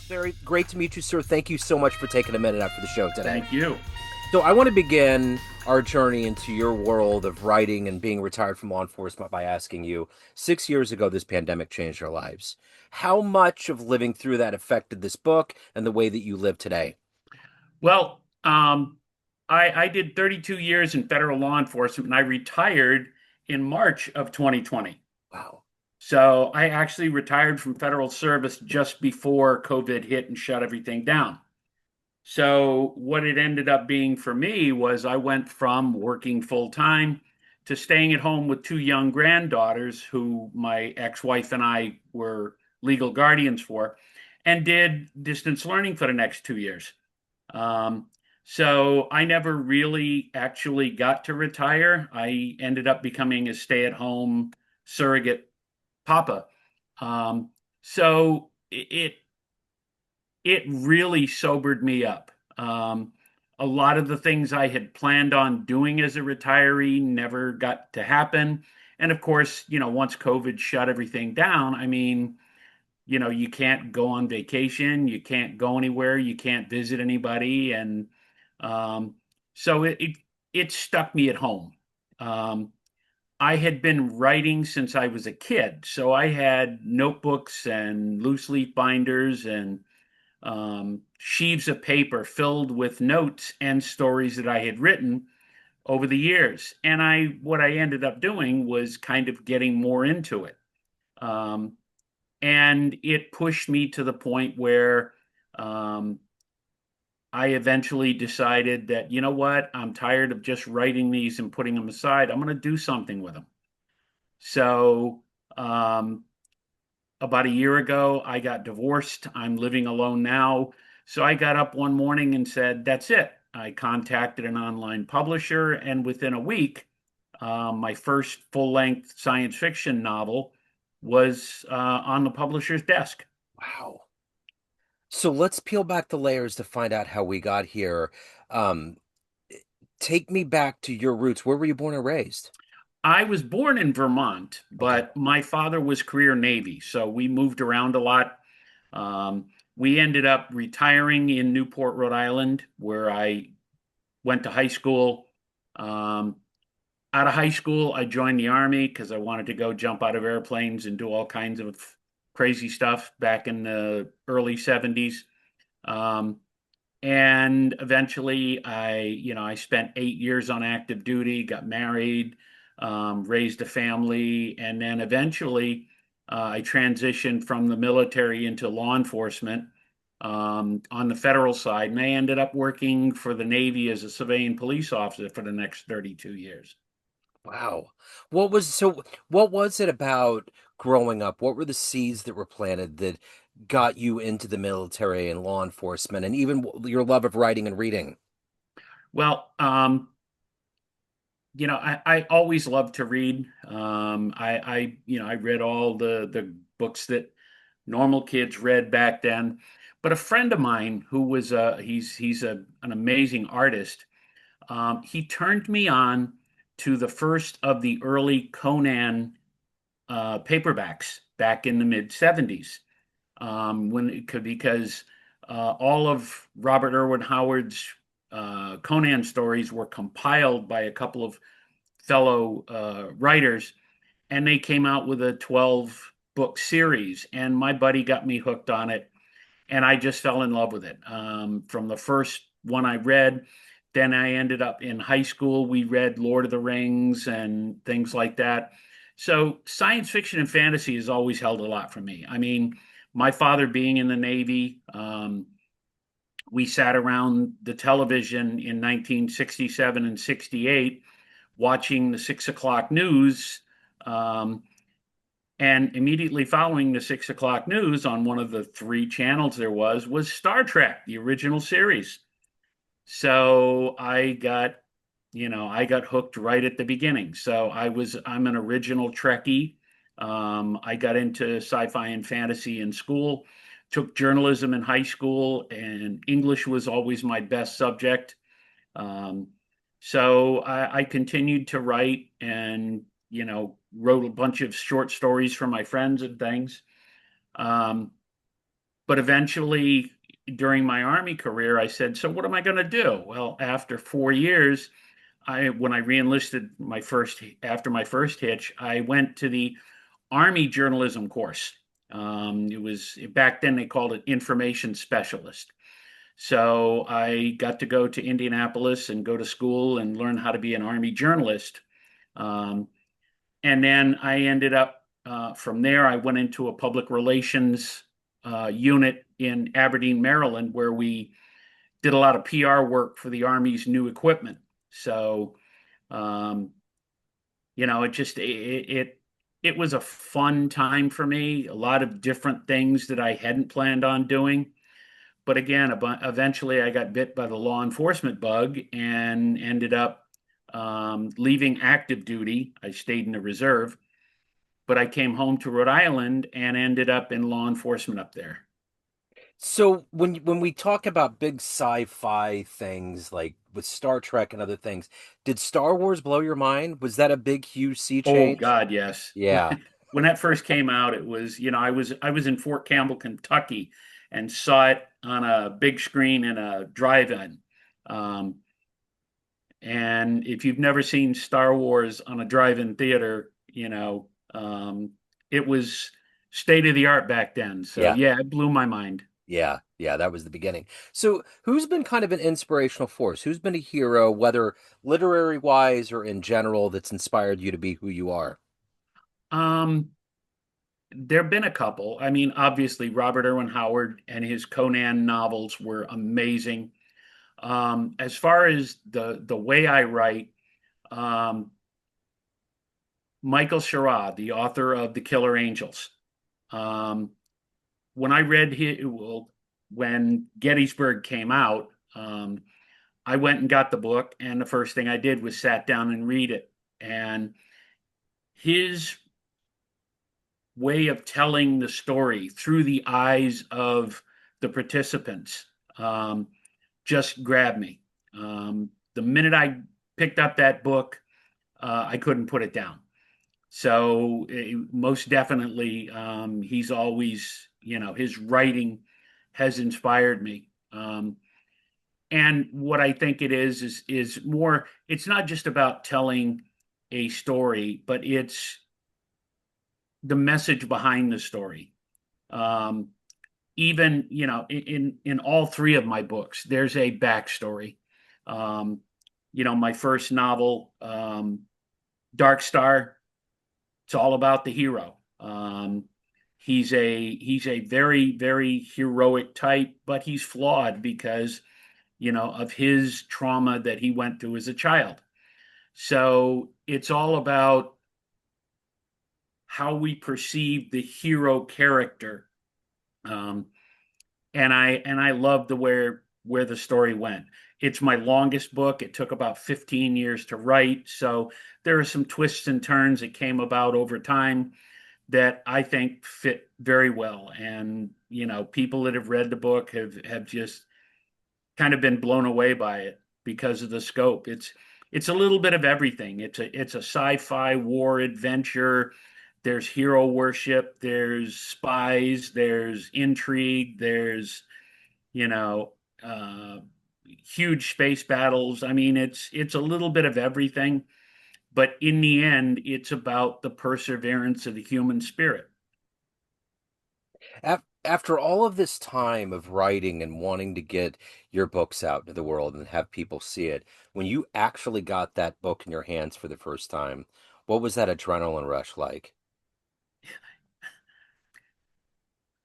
Very great to meet you, sir. Thank you so much for taking a minute out for the show today. Thank you. So, I want to begin our journey into your world of writing and being retired from law enforcement by asking you 6 years ago, this pandemic changed our lives. How much of living through that affected this book and the way that you live today? Well, I did 32 years in federal law enforcement and I retired in March of 2020. Wow. So I actually retired from federal service just before COVID hit and shut everything down. So what it ended up being for me was I went from working full time to staying at home with two young granddaughters who my ex-wife and I were legal guardians for, and did distance learning for the next 2 years. Um, so I never really actually got to retire. I ended up becoming a stay-at-home surrogate papa. Um, so it really sobered me up. A lot of the things I had planned on doing as a retiree never got to happen. And of course, once COVID shut everything down, I mean, you can't go on vacation, you can't go anywhere, you can't visit anybody, and um, so it stuck me at home. Um, I had been writing since I was a kid, so I had notebooks and loose leaf binders and sheaves of paper filled with notes and stories that I had written over the years. And what I ended up doing was kind of getting more into it. Um, and it pushed me to the point where um, I eventually decided that, you know what, I'm tired of just writing these and putting them aside. I'm going to do something with them. So, um, about a year ago, I got divorced. I'm living alone now. So I got up one morning and said, that's it. I contacted an online publisher, and within a week, my first full length science fiction novel was on the publisher's desk. Wow. So let's peel back the layers to find out how we got here. Um, Take me back to your roots. Where were you born and raised? I was born in Vermont, Okay. but my father was career Navy, so we moved around a lot. We ended up retiring in Newport, Rhode Island, where I went to high school. Um, Out of high school, I joined the Army because I wanted to go jump out of airplanes and do all kinds of crazy stuff back in the early 70s. Um, and eventually I spent 8 years on active duty, got married, raised a family, and then eventually I transitioned from the military into law enforcement on the federal side, and I ended up working for the Navy as a civilian police officer for the next 32 years. Wow. What was it about growing up? What were the seeds that were planted that got you into the military and law enforcement and even your love of writing and reading? Well, I always loved to read. I read all the books that normal kids read back then. But a friend of mine who was an amazing artist. He turned me on to the first of the early Conan paperbacks back in the mid '70s. When it could because all of Robert Irwin Howard's Conan stories were compiled by a couple of fellow writers, and they came out with a 12 book series. And my buddy got me hooked on it, and I just fell in love with it. From the first one I read, then I ended up in high school. We read Lord of the Rings and things like that. So science fiction and fantasy has always held a lot for me. I mean, my father being in the Navy, we sat around the television in 1967 and 68 watching the 6 o'clock news. Um, and immediately following the 6 o'clock news on one of the three channels there was Star Trek, the original series. So I got hooked right at the beginning. So I'm an original Trekkie. I got into sci-fi and fantasy in school, took journalism in high school, and English was always my best subject. Um, so I continued to write and, wrote a bunch of short stories for my friends and things. Um, But eventually, during my Army career, I said, so what am I going to do? Well, after 4 years, when I reenlisted after my first hitch, I went to the Army journalism course. It was back then they called it information specialist. So I got to go to Indianapolis and go to school and learn how to be an Army journalist. Um, and then I ended up from there. I went into a public relations unit in Aberdeen, Maryland, where we did a lot of PR work for the Army's new equipment. So um, it was a fun time for me. A lot of different things that I hadn't planned on doing. But again, eventually I got bit by the law enforcement bug and ended up leaving active duty. I stayed in the reserve, but I came home to Rhode Island and ended up in law enforcement up there. So when we talk about big sci-fi things like with Star Trek and other things, did Star Wars blow your mind? Was that a big, huge sea Oh change? God, yes. Yeah, When that first came out, it was, I was in Fort Campbell, Kentucky, and saw it on a big screen in a drive-in. Um, and if you've never seen Star Wars on a drive-in theater, it was state of the art back then. So yeah, yeah, it blew my mind. yeah. That was the beginning. So who's been kind of an inspirational force? Who's been a hero, whether literary wise or in general, that's inspired you to be who you are? Um, there have been a couple. I mean, obviously Robert Irwin Howard and his Conan novels were amazing. As far as the way I write, um, Michael Sherrod, the author of The Killer Angels. Um, when I read his, well, when Gettysburg came out, I went and got the book, and the first thing I did was sat down and read it. And his way of telling the story through the eyes of the participants just grabbed me. The minute I picked up that book, I couldn't put it down. So most definitely, he's always, his writing has inspired me. And what I think it is more. It's not just about telling a story, but it's the message behind the story. Um, Even in all three of my books, there's a backstory. Um, my first novel, Dark Star. It's all about the hero. He's a very very heroic type, but he's flawed because of his trauma that he went through as a child. So it's all about how we perceive the hero character. Um, and I love the where the story went. It's my longest book. It took about 15 years to write, so there are some twists and turns that came about over time that I think fit very well. And people that have read the book have just kind of been blown away by it because of the scope. It's a little bit of everything. It's a sci-fi war adventure. There's hero worship, there's spies, there's intrigue, there's you know uh, huge space battles. I mean, it's a little bit of everything, but in the end, it's about the perseverance of the human spirit. After all of this time of writing and wanting to get your books out to the world and have people see it, when you actually got that book in your hands for the first time, what was that adrenaline rush like?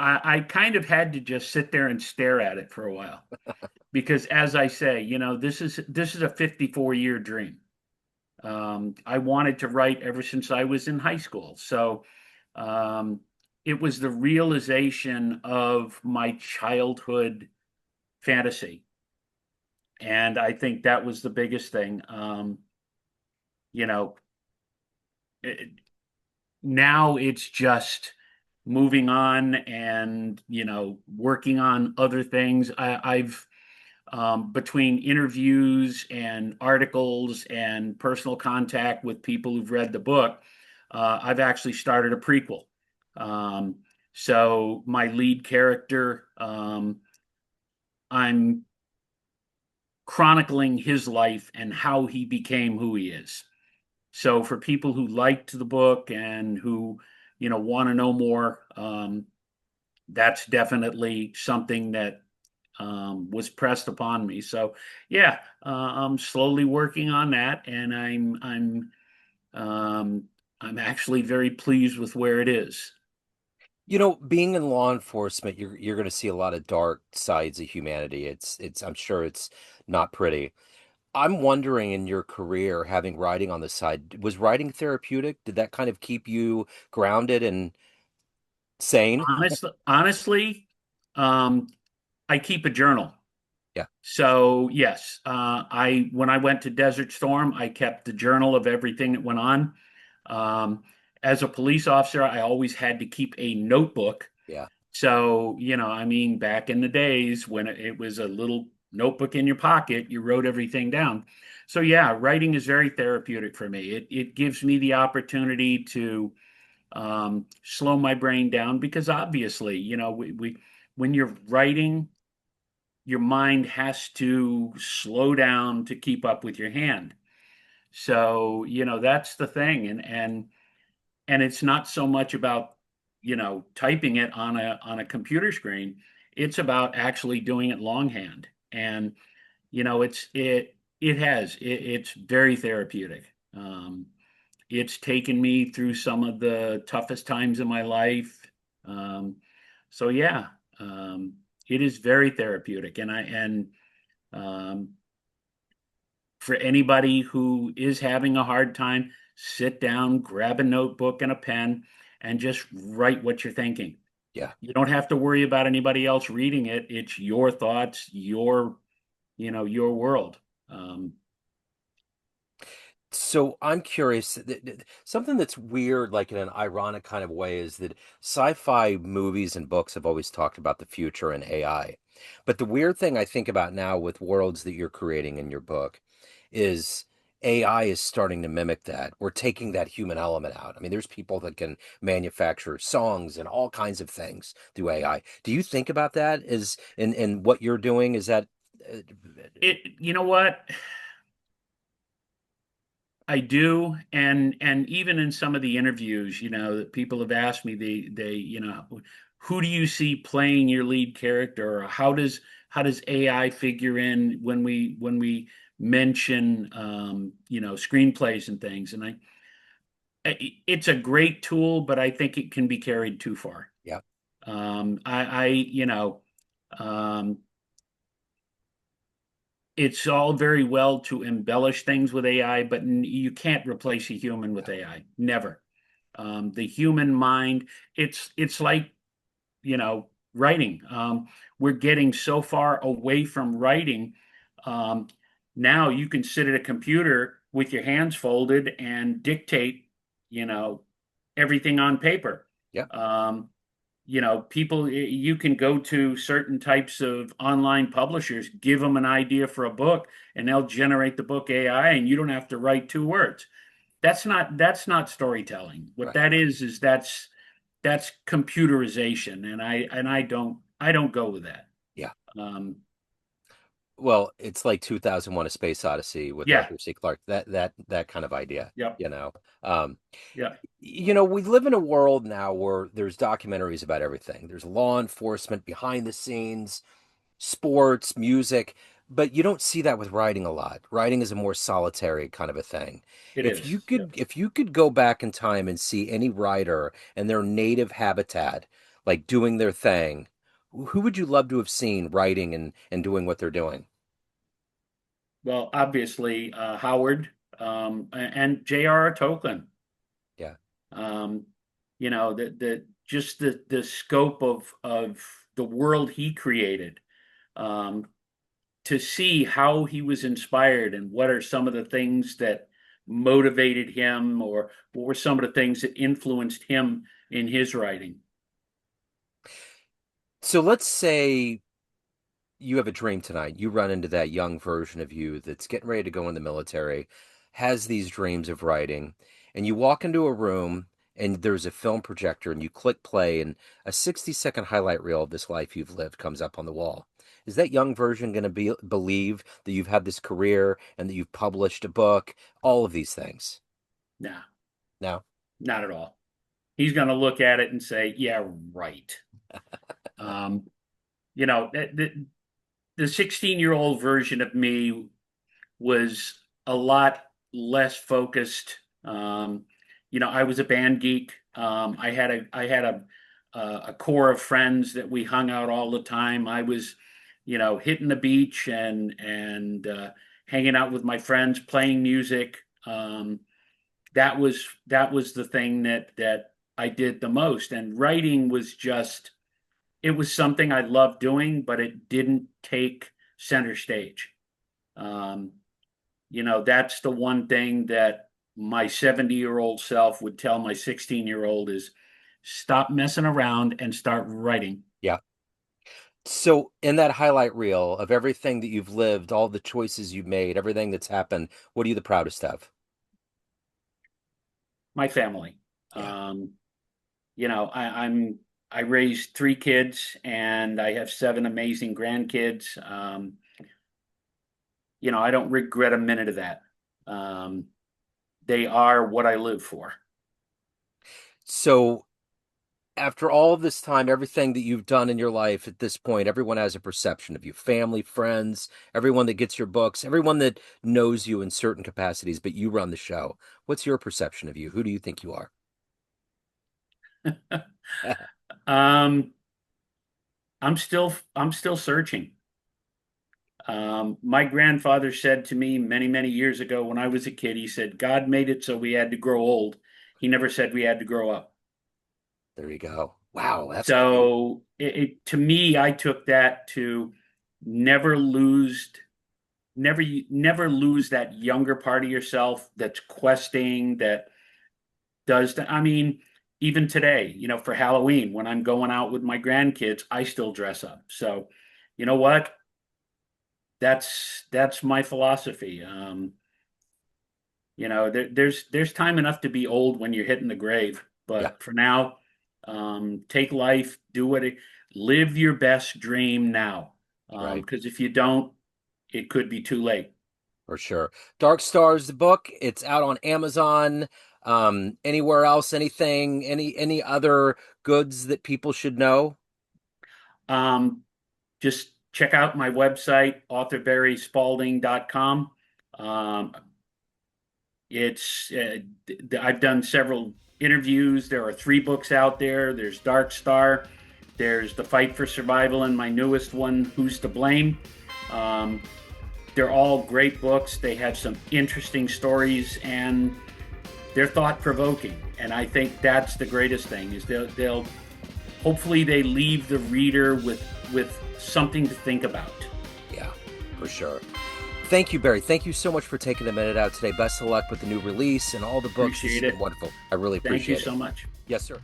I kind of had to just sit there and stare at it for a while because, as I say, this is a 54-year dream. I wanted to write ever since I was in high school. So um, it was the realization of my childhood fantasy. And I think that was the biggest thing. You know, it, Now it's just moving on and, working on other things. I've between interviews and articles and personal contact with people who've read the book, I've actually started a prequel. Um, So my lead character, I'm chronicling his life and how he became who he is. So for people who liked the book and who, want to know more, that's definitely something that was pressed upon me. So yeah, I'm slowly working on that, and um, I'm actually very pleased with where it is. You know, being in law enforcement, you're going to see a lot of dark sides of humanity. It's I'm sure it's not pretty. I'm wondering in your career, having writing on the side, was writing therapeutic? Did that kind of keep you grounded and sane? Honestly, um, I keep a journal. Yeah, So yes, I when I went to Desert Storm, I kept the journal of everything that went on. Um, as a police officer, I always had to keep a notebook. yeah, So, I mean, back in the days when it was a little notebook in your pocket, you wrote everything down. So yeah, writing is very therapeutic for me. It gives me the opportunity to slow my brain down because obviously, we when you're writing, your mind has to slow down to keep up with your hand. So, that's the thing. And it's not so much about, typing it on a computer screen. It's about actually doing it longhand. And, it's very therapeutic. It's taken me through some of the toughest times in my life. Um, so yeah, um, it is very therapeutic. Um, for anybody who is having a hard time, sit down, grab a notebook and a pen, and just write what you're thinking. yeah. You don't have to worry about anybody else reading it. It's your thoughts, your world. Um, So I'm curious, something that's weird, like in an ironic kind of way, is that sci-fi movies and books have always talked about the future and AI. But the weird thing I think about now with worlds that you're creating in your book is AI is starting to mimic that. We're taking that human element out. I mean, there's people that can manufacture songs and all kinds of things through AI. Do you think about that as in what you're doing? Is that uh, you know what? I do, and even in some of the interviews, that people have asked me, who do you see playing your lead character, or how does AI figure in when we mention screenplays and things, and it's a great tool, but I think it can be carried too far. yeah, I um, it's all very well to embellish things with AI, but you can't replace a human with AI. Never. The human mind, it's like, writing. We're getting so far away from writing. Um, Now you can sit at a computer with your hands folded and dictate, you know, everything on paper. yeah, Um, People, you can go to certain types of online publishers, give them an idea for a book, and they'll generate the book AI, and you don't have to write two words. That's not storytelling. What right, that is that's computerization, and I don't go with that. yeah. Um, Well, it's like 2001: A Space Odyssey with yeah, Arthur C. Clarke. That kind of idea, yep, you know. Um, yep, we live in a world now where there's documentaries about everything. There's law enforcement, behind the scenes, sports, music, but you don't see that with writing a lot. Writing is a more solitary kind of a thing. it is. Yep. If you could go back in time and see any writer in their native habitat, like doing their thing, who would you love to have seen writing and doing what they're doing? Well, obviously, Howard, and J.R.R. Tolkien. Yeah. Um, the just the scope of the world he created. Um, to see how he was inspired and what are some of the things that motivated him, or what were some of the things that influenced him in his writing. So let's say you have a dream tonight. You run into that young version of you that's getting ready to go in the military, has these dreams of writing, and you walk into a room and there's a film projector and you click play and a 60-second highlight reel of this life you've lived comes up on the wall. Is that young version going to believe that you've had this career and that you've published a book, all of these things? Nah, No. not at all. He's going to look at it and say, "Yeah, right." Um, you know, the 16-year-old version of me was a lot less focused. I was a band geek. I had a core of friends that we hung out all the time. I was, hitting the beach and hanging out with my friends, playing music. That was the thing that I did the most. And writing was just it was something I loved doing, but it didn't take center stage. Um, that's the one thing that my 70-year-old self would tell my 16-year-old is stop messing around and start writing. Yeah. So, in that highlight reel of everything that you've lived, all the choices you've made, everything that's happened, what are you the proudest of? My family. Yeah. Um, I raised three kids and I have seven amazing grandkids. I don't regret a minute of that. Um, they are what I live for. So, after all of this time, everything that you've done in your life at this point, everyone has a perception of you, family, friends, everyone that gets your books, everyone that knows you in certain capacities, but you run the show. What's your perception of you? Who do you think you are? um, I'm still searching. My grandfather said to me many, many years ago when I was a kid, he said, God made it so we had to grow old. He never said we had to grow up. There you go. Wow, that's great. So to me, I took that to never lose, never lose that younger part of yourself that's questing, that I mean, even today, for Halloween, when I'm going out with my grandkids, I still dress up. So, you know what? That's my philosophy. There's time enough to be old when you're hitting the grave, Yeah, but for now, take life, live your best dream now. right. Because if you don't, it could be too late. For sure. Dark Stars, the book, it's out on Amazon. Anywhere else, anything, any other goods that people should know? Um, just check out my website, authorbarryspaulding.com. Um, I've done several interviews. There are three books out there. There's Dark Star, there's The Fight for Survival, and my newest one, Who's to Blame. Um, they're all great books. They have some interesting stories and they're thought provoking. And I think that's the greatest thing is they'll hopefully they leave the reader with something to think about. Yeah, for sure. Thank you, Barry. Thank you so much for taking a minute out today. Best of luck with the new release and all the books. This has Appreciate been it. wonderful. I really Thank you appreciate it. so much. Yes, sir.